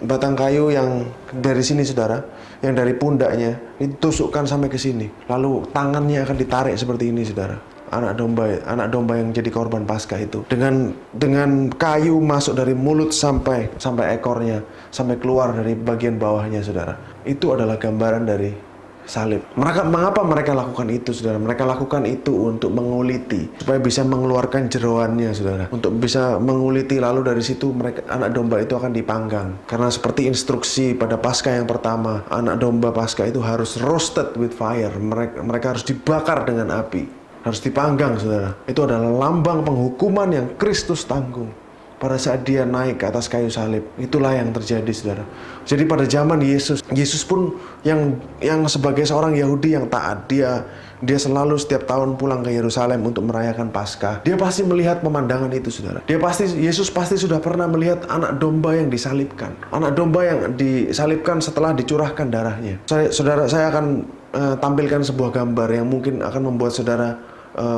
batang kayu yang dari sini, saudara, yang dari pundaknya ditusukkan sampai ke sini. Lalu tangannya akan ditarik seperti ini, saudara. Anak domba yang jadi korban Paskah itu dengan kayu masuk dari mulut sampai ekornya, sampai keluar dari bagian bawahnya, saudara. Itu adalah gambaran dari salib. Mengapa mereka lakukan itu, saudara? Mereka lakukan itu untuk menguliti, supaya bisa mengeluarkan jeroannya, saudara. Untuk bisa menguliti, lalu dari situ anak domba itu akan dipanggang. Karena seperti instruksi pada Paskah yang pertama, anak domba Paskah itu harus roasted with fire. Mereka harus dibakar dengan api, harus dipanggang, saudara. Itu adalah lambang penghukuman yang Kristus tanggung pada saat dia naik ke atas kayu salib. Itulah yang terjadi, saudara. Jadi pada zaman Yesus pun yang sebagai seorang Yahudi yang taat, dia selalu setiap tahun pulang ke Yerusalem untuk merayakan Paskah. Dia pasti melihat pemandangan itu, saudara. Yesus pasti sudah pernah melihat anak domba yang disalibkan. Anak domba yang disalibkan setelah dicurahkan darahnya. Saya akan tampilkan sebuah gambar yang mungkin akan membuat saudara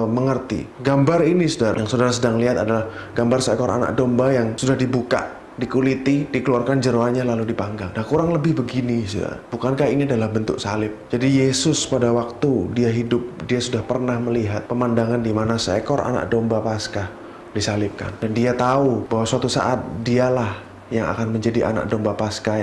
mengerti. Gambar ini, saudara, yang saudara sedang lihat adalah gambar seekor anak domba yang sudah dibuka, dikuliti, dikeluarkan jeroannya, lalu dipanggang. Nah, kurang lebih begini, saudara. Bukankah ini adalah bentuk salib? Jadi Yesus pada waktu dia hidup, dia sudah pernah melihat pemandangan di mana seekor anak domba Paskah disalibkan. Dan dia tahu bahwa suatu saat dialah yang akan menjadi anak domba Paskah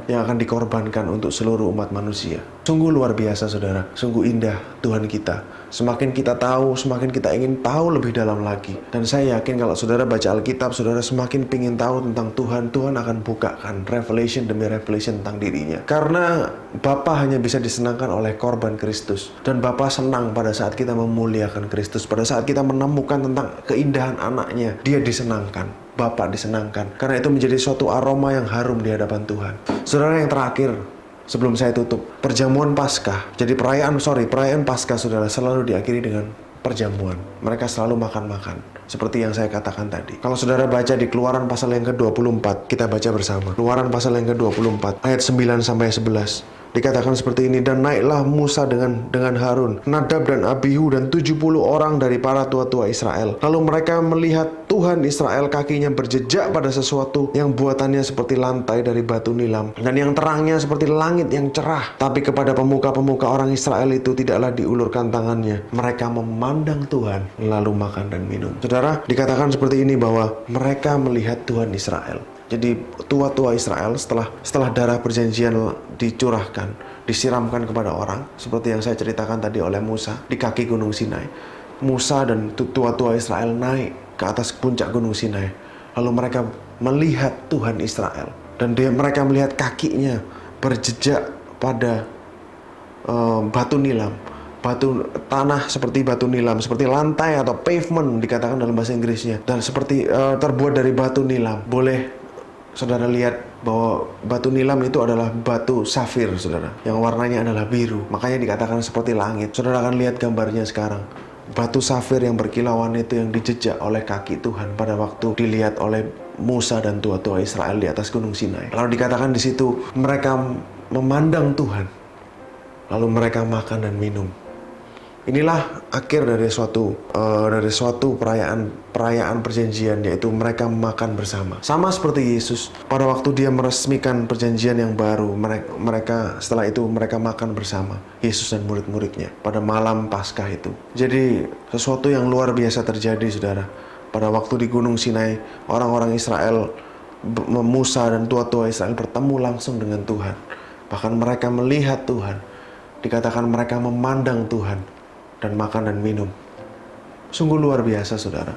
yang akan dikorbankan untuk seluruh umat manusia. Sungguh luar biasa, saudara. Sungguh indah Tuhan kita. Semakin kita tahu, semakin kita ingin tahu lebih dalam lagi. Dan saya yakin kalau saudara baca Alkitab, saudara semakin ingin tahu tentang Tuhan, Tuhan akan bukakan revelation demi revelation tentang dirinya. Karena Bapa hanya bisa disenangkan oleh korban Kristus. Dan Bapa senang pada saat kita memuliakan Kristus. Pada saat kita menemukan tentang keindahan anaknya, dia disenangkan. Bapa disenangkan. Karena itu menjadi suatu aroma yang harum di hadapan Tuhan. Saudara, yang terakhir, sebelum saya tutup, perjamuan Paskah. Jadi perayaan Paskah, saudara, selalu diakhiri dengan perjamuan. Mereka selalu makan-makan. Seperti yang saya katakan tadi. Kalau saudara baca di Keluaran pasal yang ke-24, kita baca bersama. Keluaran pasal yang ke-24, ayat 9-11. Dikatakan seperti ini, dan naiklah Musa dengan Harun, Nadab dan Abihu dan 70 orang dari para tua-tua Israel. Lalu mereka melihat Tuhan Israel kakinya berjejak pada sesuatu yang buatannya seperti lantai dari batu nilam, dan yang terangnya seperti langit yang cerah. Tapi kepada pemuka-pemuka orang Israel itu tidaklah diulurkan tangannya. Mereka memandang Tuhan, lalu makan dan minum. Saudara, dikatakan seperti ini bahwa mereka melihat Tuhan Israel. Jadi tua-tua Israel setelah darah perjanjian dicurahkan, disiramkan kepada orang, seperti yang saya ceritakan tadi oleh Musa di kaki Gunung Sinai. Musa dan tua-tua Israel naik ke atas puncak Gunung Sinai. Lalu mereka melihat Tuhan Israel. Dan mereka melihat kakinya berjejak pada batu nilam. Tanah seperti batu nilam, seperti lantai atau pavement dikatakan dalam bahasa Inggrisnya. Dan seperti terbuat dari batu nilam. Boleh saudara lihat bahwa batu nilam itu adalah batu safir, saudara, yang warnanya adalah biru. Makanya dikatakan seperti langit. Saudara akan lihat gambarnya sekarang. Batu safir yang berkilauan itu yang dijejak oleh kaki Tuhan pada waktu dilihat oleh Musa dan tua-tua Israel di atas Gunung Sinai. Lalu dikatakan di situ mereka memandang Tuhan. Lalu mereka makan dan minum. Inilah akhir dari suatu perayaan perjanjian, yaitu mereka makan bersama. Sama seperti Yesus pada waktu dia meresmikan perjanjian yang baru, mereka setelah itu mereka makan bersama, Yesus dan murid-muridnya pada malam Paskah itu. Jadi sesuatu yang luar biasa terjadi, saudara. Pada waktu di Gunung Sinai, orang-orang Israel, Musa dan tua-tua Israel bertemu langsung dengan Tuhan. Bahkan mereka melihat Tuhan. Dikatakan mereka memandang Tuhan dan makan dan minum. Sungguh luar biasa, saudara.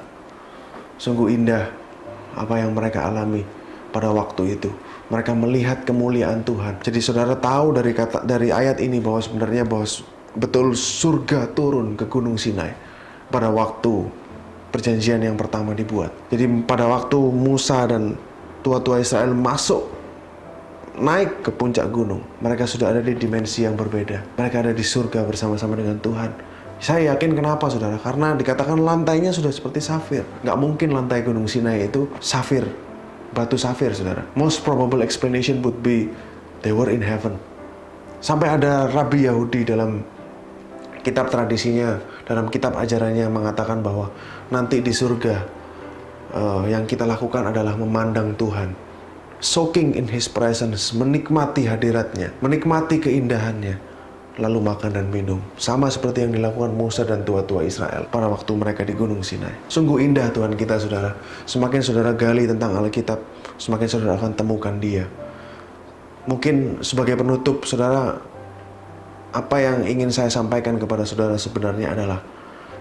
Sungguh indah apa yang mereka alami pada waktu itu. Mereka melihat kemuliaan Tuhan. Jadi saudara tahu dari ayat ini bahwa sebenarnya betul surga turun ke Gunung Sinai pada waktu perjanjian yang pertama dibuat. Jadi pada waktu Musa dan tua-tua Israel naik ke puncak gunung, mereka sudah ada di dimensi yang berbeda. Mereka ada di surga bersama-sama dengan Tuhan. Saya yakin kenapa saudara, karena dikatakan lantainya sudah seperti safir. Nggak mungkin lantai Gunung Sinai itu safir, batu safir saudara. Most probable explanation would be they were in heaven. Sampai ada rabi Yahudi dalam kitab tradisinya, dalam kitab ajarannya mengatakan bahwa nanti di surga yang kita lakukan adalah memandang Tuhan, soaking in His presence, menikmati hadiratnya, menikmati keindahannya, lalu makan dan minum. Sama seperti yang dilakukan Musa dan tua-tua Israel pada waktu mereka di Gunung Sinai. Sungguh indah Tuhan kita saudara. Semakin saudara gali tentang Alkitab, semakin saudara akan temukan Dia. Mungkin sebagai penutup saudara, apa yang ingin saya sampaikan kepada saudara sebenarnya adalah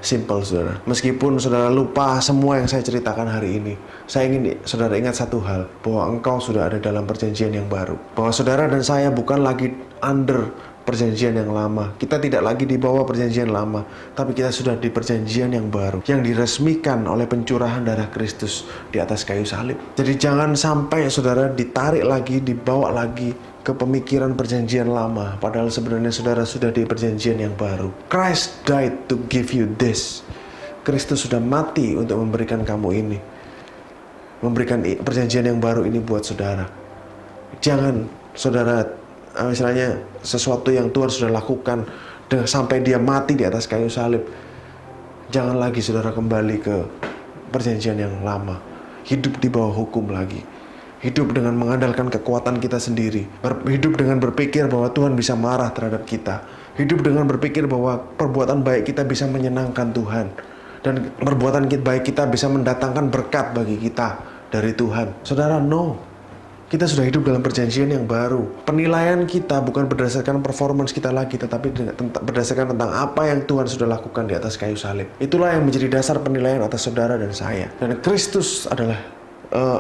simple saudara. Meskipun saudara lupa semua yang saya ceritakan hari ini, saya ingin saudara ingat satu hal, bahwa engkau sudah ada dalam perjanjian yang baru. Bahwa saudara dan saya bukan lagi under perjanjian yang lama. Kita tidak lagi di bawah perjanjian lama, tapi kita sudah di perjanjian yang baru, yang diresmikan oleh pencurahan darah Kristus di atas kayu salib. Jadi jangan sampai saudara ditarik lagi, dibawa lagi ke pemikiran perjanjian lama, padahal sebenarnya saudara sudah di perjanjian yang baru. Christ died to give you this. Kristus sudah mati untuk memberikan kamu ini, memberikan perjanjian yang baru ini buat saudara. Jangan saudara, misalnya sesuatu yang Tuhan sudah lakukan sampai Dia mati di atas kayu salib, jangan lagi saudara kembali ke perjanjian yang lama, hidup di bawah hukum lagi, hidup dengan mengandalkan kekuatan kita sendiri, hidup dengan berpikir bahwa Tuhan bisa marah terhadap kita, hidup dengan berpikir bahwa perbuatan baik kita bisa menyenangkan Tuhan, dan perbuatan baik kita bisa mendatangkan berkat bagi kita dari Tuhan. Saudara, no. Kita sudah hidup dalam perjanjian yang baru. Penilaian kita bukan berdasarkan performance kita lagi, tetapi berdasarkan tentang apa yang Tuhan sudah lakukan di atas kayu salib. Itulah yang menjadi dasar penilaian atas saudara dan saya. Dan Kristus adalah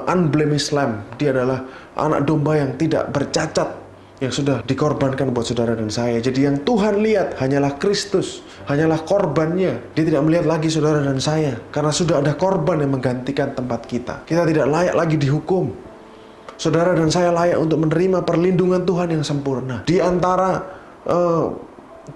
unblemished lamb. Dia adalah anak domba yang tidak bercacat, yang sudah dikorbankan buat saudara dan saya. Jadi yang Tuhan lihat hanyalah Kristus, hanyalah korbannya. Dia tidak melihat lagi saudara dan saya, karena sudah ada korban yang menggantikan tempat kita. Kita tidak layak lagi dihukum. Saudara dan saya layak untuk menerima perlindungan Tuhan yang sempurna. Di antara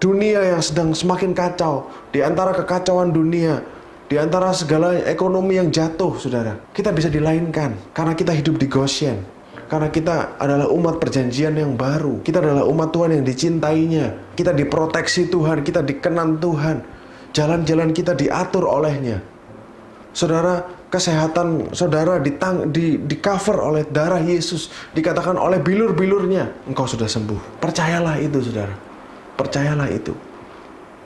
dunia yang sedang semakin kacau, di antara kekacauan dunia, di antara segala ekonomi yang jatuh, saudara, kita bisa dilainkan karena kita hidup di Goshen. Karena kita adalah umat perjanjian yang baru. Kita adalah umat Tuhan yang dicintainya. Kita diproteksi Tuhan, kita dikenan Tuhan. Jalan-jalan kita diatur olehnya. Saudara, kesehatan saudara di cover oleh darah Yesus. Dikatakan oleh bilur-bilurnya engkau sudah sembuh. Percayalah itu saudara. Percayalah itu.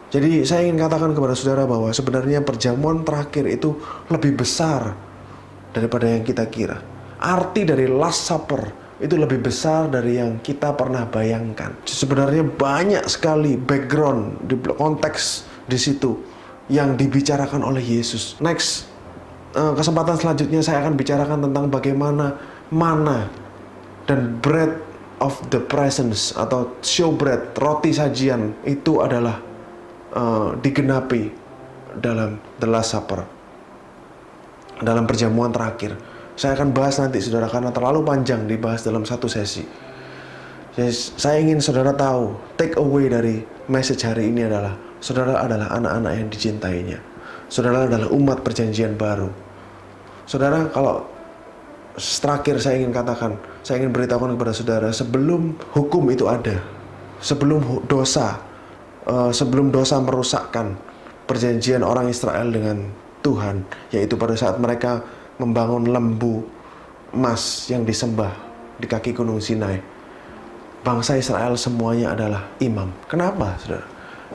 Jadi saya ingin katakan kepada saudara bahwa sebenarnya perjamuan terakhir itu lebih besar daripada yang kita kira. Arti dari Last Supper itu lebih besar dari yang kita pernah bayangkan. Sebenarnya banyak sekali background, di konteks di situ yang dibicarakan oleh Yesus. Next, kesempatan selanjutnya saya akan bicarakan tentang bagaimana mana dan bread of the presence atau showbread, roti sajian itu adalah digenapi dalam the Last Supper, dalam perjamuan terakhir. Saya akan bahas nanti saudara, karena terlalu panjang dibahas dalam satu sesi. Jadi, saya ingin saudara tahu, take away dari message hari ini adalah saudara adalah anak-anak yang dicintainya. Saudara adalah umat perjanjian baru. Saudara, kalau terakhir saya ingin katakan, saya ingin beritahukan kepada saudara, sebelum hukum itu ada, sebelum dosa merusakkan perjanjian orang Israel dengan Tuhan, yaitu pada saat mereka membangun lembu emas yang disembah di kaki Gunung Sinai. Bangsa Israel semuanya adalah imam. Kenapa, saudara?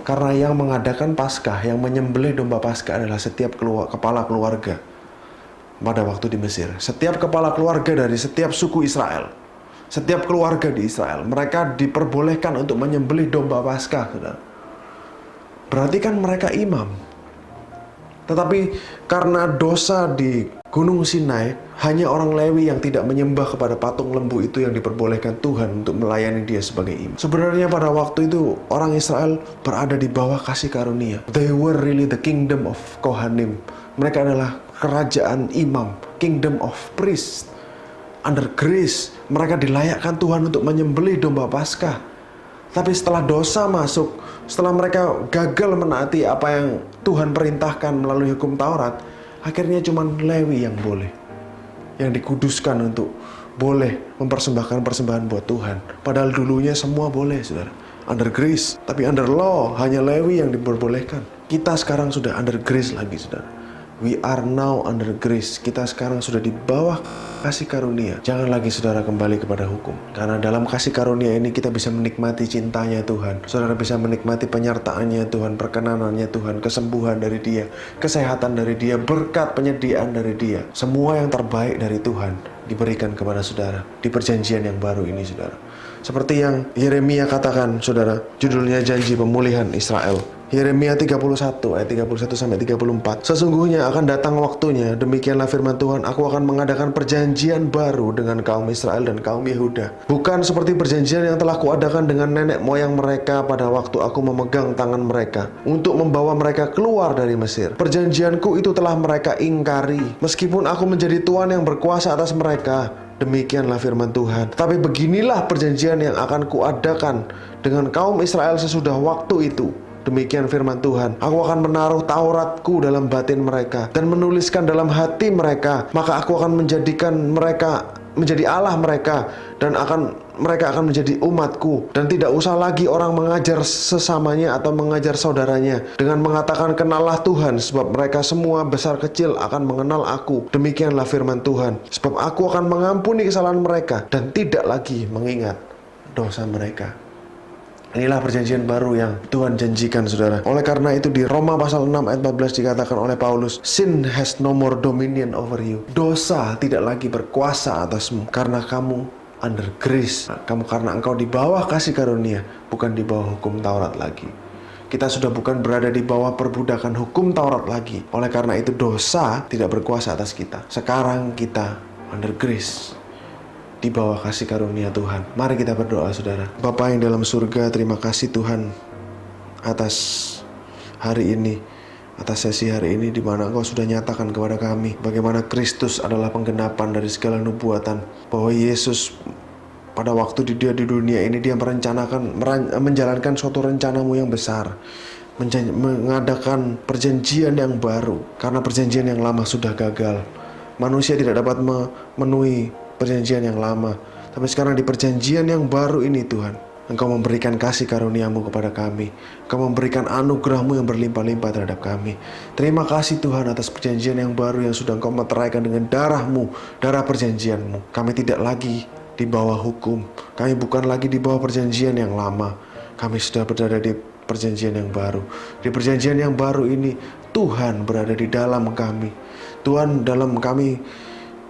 Karena yang mengadakan Paskah, yang menyembelih domba Paskah adalah setiap kepala keluarga. Pada waktu di Mesir, setiap kepala keluarga dari setiap suku Israel, setiap keluarga di Israel, mereka diperbolehkan untuk menyembelih domba Paskah, saudara. Berarti kan mereka imam. Tetapi karena dosa di Gunung Sinai, hanya orang Lewi yang tidak menyembah kepada patung lembu itu yang diperbolehkan Tuhan untuk melayani dia sebagai imam. Sebenarnya pada waktu itu orang Israel berada di bawah kasih karunia. They were really the kingdom of Kohanim. Mereka adalah kerajaan imam, kingdom of priest. Under grace, mereka dilayakkan Tuhan untuk menyembelih domba Paskah. Tapi setelah dosa masuk, setelah mereka gagal menaati apa yang Tuhan perintahkan melalui hukum Taurat, akhirnya cuma Lewi yang boleh, yang dikuduskan untuk boleh mempersembahkan persembahan buat Tuhan. Padahal dulunya semua boleh, saudara. Under grace, tapi under law hanya Lewi yang diperbolehkan. Kita sekarang sudah under grace lagi, saudara. We are now under grace. Kita sekarang sudah di bawah kasih karunia. Jangan lagi saudara kembali kepada hukum. Karena dalam kasih karunia ini kita bisa menikmati cintanya Tuhan. Saudara bisa menikmati penyertaannya Tuhan, perkenanannya Tuhan, kesembuhan dari Dia, kesehatan dari Dia, berkat penyediaan dari Dia. Semua yang terbaik dari Tuhan diberikan kepada saudara di perjanjian yang baru ini, saudara. Seperti yang Yeremia katakan, saudara, judulnya janji pemulihan Israel. Yeremia 31 ayat 31 sampai 34. Sesungguhnya akan datang waktunya, demikianlah firman Tuhan, aku akan mengadakan perjanjian baru dengan kaum Israel dan kaum Yehuda. Bukan seperti perjanjian yang telah kuadakan dengan nenek moyang mereka pada waktu aku memegang tangan mereka untuk membawa mereka keluar dari Mesir. Perjanjianku itu telah mereka ingkari, meskipun aku menjadi Tuhan yang berkuasa atas mereka. Demikianlah firman Tuhan. Tapi beginilah perjanjian yang akan kuadakan dengan kaum Israel sesudah waktu itu. Demikian firman Tuhan, aku akan menaruh Tauratku dalam batin mereka dan menuliskan dalam hati mereka. Maka aku akan menjadikan mereka menjadi Allah mereka, dan mereka akan menjadi umatku. Dan tidak usah lagi orang mengajar sesamanya atau mengajar saudaranya dengan mengatakan kenallah Tuhan, sebab mereka semua besar kecil akan mengenal aku. Demikianlah firman Tuhan, sebab aku akan mengampuni kesalahan mereka dan tidak lagi mengingat dosa mereka. Inilah perjanjian baru yang Tuhan janjikan, saudara. Oleh karena itu di Roma pasal 6 ayat 14 dikatakan oleh Paulus, sin has no more dominion over you. Dosa tidak lagi berkuasa atasmu karena kamu under grace. Karena engkau di bawah kasih karunia, bukan di bawah hukum Taurat lagi. Kita sudah bukan berada di bawah perbudakan hukum Taurat lagi. Oleh karena itu dosa tidak berkuasa atas kita. Sekarang kita under grace, di bawah kasih karunia Tuhan. Mari kita berdoa, saudara. Bapa yang dalam surga, terima kasih Tuhan atas hari ini, atas sesi hari ini di mana Engkau sudah nyatakan kepada kami bagaimana Kristus adalah penggenapan dari segala nubuatan, bahwa Yesus pada waktu Dia di dunia ini Dia menjalankan suatu rencanamu yang besar, mengadakan perjanjian yang baru karena perjanjian yang lama sudah gagal. Manusia tidak dapat memenuhi perjanjian yang lama, tapi sekarang di perjanjian yang baru ini Tuhan, Engkau memberikan kasih karuniamu kepada kami. Engkau memberikan anugerahmu yang berlimpah-limpah terhadap kami. Terima kasih Tuhan atas perjanjian yang baru yang sudah Engkau meteraikan dengan darahmu, darah perjanjianmu. Kami tidak lagi di bawah hukum, kami bukan lagi di bawah perjanjian yang lama. Kami sudah berada di perjanjian yang baru. Di perjanjian yang baru ini Tuhan berada di dalam kami, Tuhan dalam kami,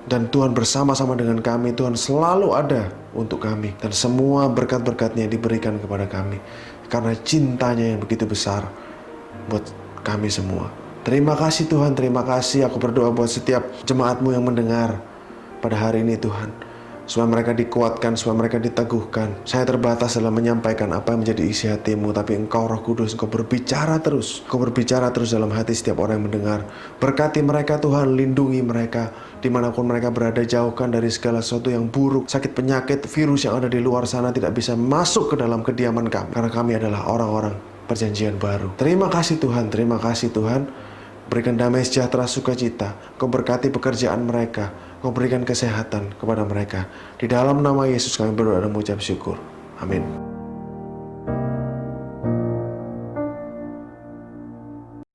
dan Tuhan bersama-sama dengan kami. Tuhan selalu ada untuk kami, dan semua berkat-berkat-Nya diberikan kepada kami karena cintanya yang begitu besar buat kami semua. Terima kasih Tuhan, terima kasih. Aku berdoa buat setiap jemaat-Mu yang mendengar pada hari ini Tuhan, supaya mereka dikuatkan, supaya mereka diteguhkan. Saya terbatas dalam menyampaikan apa yang menjadi isi hati-Mu, tapi Engkau Roh Kudus, Engkau berbicara terus. Engkau berbicara terus dalam hati setiap orang yang mendengar. Berkati mereka Tuhan, lindungi mereka dimanapun mereka berada. Jauhkan dari segala sesuatu yang buruk, sakit, penyakit, virus yang ada di luar sana tidak bisa masuk ke dalam kediaman kami, karena kami adalah orang-orang perjanjian baru. Terima kasih Tuhan, terima kasih Tuhan. Berikan damai sejahtera, sukacita. Kau berkati pekerjaan mereka, Kau berikan kesehatan kepada mereka. Di dalam nama Yesus kami berdoa dan mengucap syukur. Amin.